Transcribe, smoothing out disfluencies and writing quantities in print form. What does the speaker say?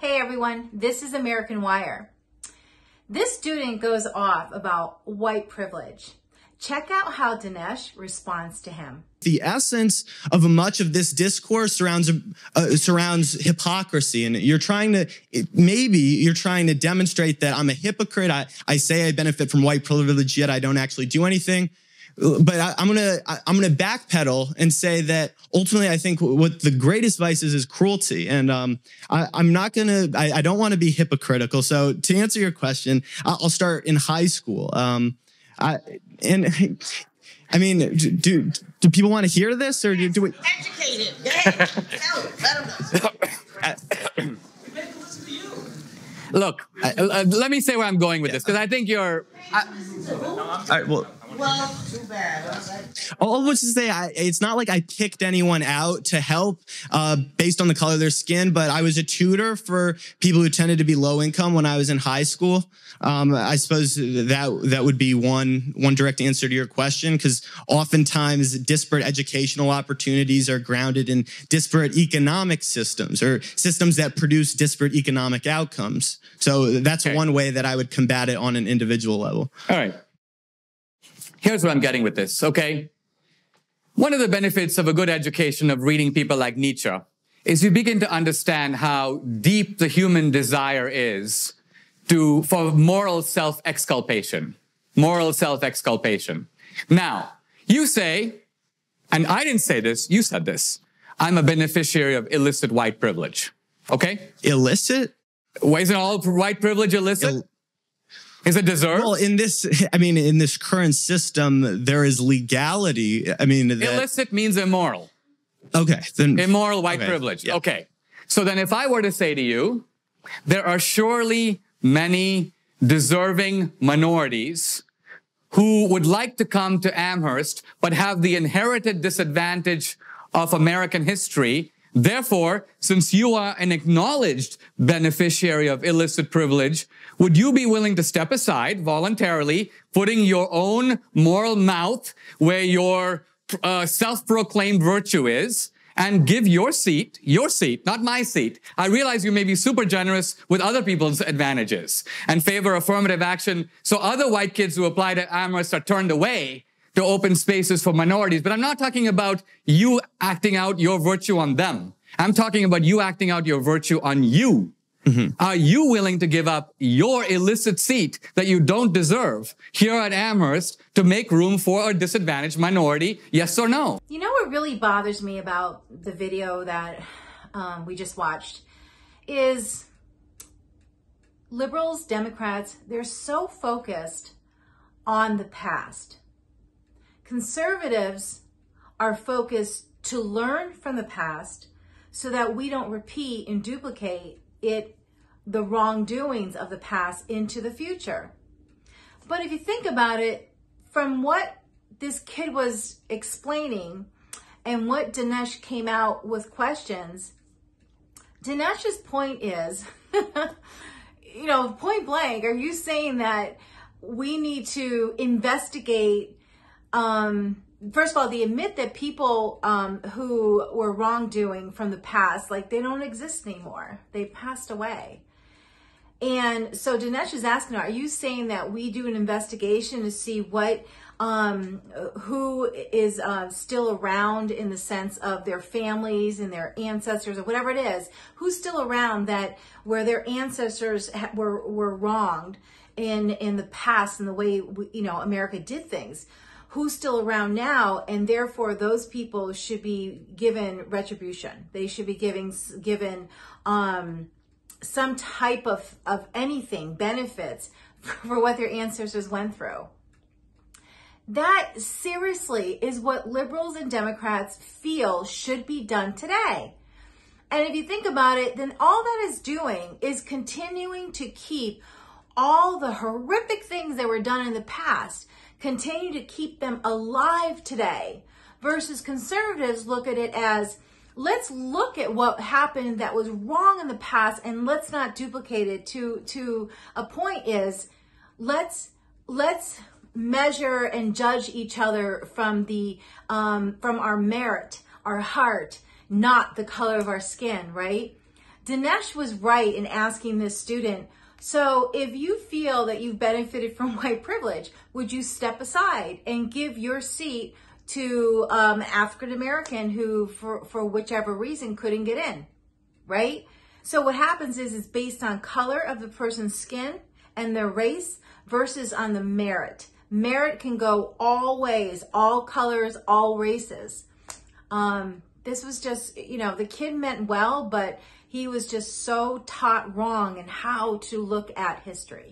Hey everyone, this is American Wire. This student goes off about white privilege. Check out how Dinesh responds to him. The essence of much of this discourse surrounds hypocrisy, and you're trying to demonstrate that I'm a hypocrite. I say I benefit from white privilege, yet I don't actually do anything. But I'm gonna backpedal and say that ultimately I think what the greatest vice is cruelty, and I don't want to be hypocritical. So to answer your question, I'll start in high school. I mean, do people want to hear this, or do we? Educated. Let them know. Look, let me say where I'm going with this, because I think you're. All right, well, too bad. All was to say, it's not like I picked anyone out to help based on the color of their skin, but I was a tutor for people who tended to be low income when I was in high school. I suppose that would be one direct answer to your question, because oftentimes disparate educational opportunities are grounded in disparate economic systems or systems that produce disparate economic outcomes. So that's one way that I would combat it on an individual level. All right. Here's what I'm getting with this, okay? One of the benefits of a good education of reading people like Nietzsche is you begin to understand how deep the human desire is for moral self-exculpation. Moral self-exculpation. Now, you say, and I didn't say this, you said this, I'm a beneficiary of illicit white privilege, okay? Illicit? Well, isn't all white privilege illicit? Is it deserved? Well, in this current system, there is legality. Illicit means immoral. Okay. Then immoral white privilege. Yeah. Okay. So then if I were to say to you, there are surely many deserving minorities who would like to come to Amherst, but have the inherited disadvantage of American history. Therefore, since you are an acknowledged beneficiary of illicit privilege, would you be willing to step aside voluntarily, putting your own moral mouth where your self-proclaimed virtue is, and give your seat, not my seat. I realize you may be super generous with other people's advantages and favor affirmative action, so other white kids who apply to Amherst are turned away to open spaces for minorities. But I'm not talking about you acting out your virtue on them. I'm talking about you acting out your virtue on you. Mm-hmm. Are you willing to give up your illicit seat that you don't deserve here at Amherst to make room for a disadvantaged minority? Yes or no? You know what really bothers me about the video that we just watched is liberals, Democrats, they're so focused on the past. Conservatives are focused to learn from the past so that we don't repeat and duplicate the wrongdoings of the past into the future. But if you think about it, from what this kid was explaining and what Dinesh came out with questions, Dinesh's point is, point blank, are you saying that we need to investigate, first of all, they admit that people who were wrongdoing from the past, like they don't exist anymore. They passed away. And so Dinesh is asking, are you saying that we do an investigation to see what, who is still around in the sense of their families and their ancestors or whatever it is, who's still around that where their ancestors were wronged in the past and the way, America did things? Who's still around now, and therefore those people should be given retribution. They should be given some type of anything, benefits for what their ancestors went through. That seriously is what liberals and Democrats feel should be done today. And if you think about it, then all that is doing is continuing to keep all the horrific things that were done in the past, continue to keep them alive today, versus conservatives look at it as, let's look at what happened that was wrong in the past and let's not duplicate it to a point is, let's measure and judge each other from our merit, our heart, not the color of our skin, right? Dinesh was right in asking this student, so if you feel that you've benefited from white privilege, would you step aside and give your seat to African American who, for whichever reason, couldn't get in, right? So what happens is it's based on color of the person's skin and their race versus on the merit. Merit can go all ways, all colors, all races. This was just, the kid meant well, but he was just so taught wrong in how to look at history.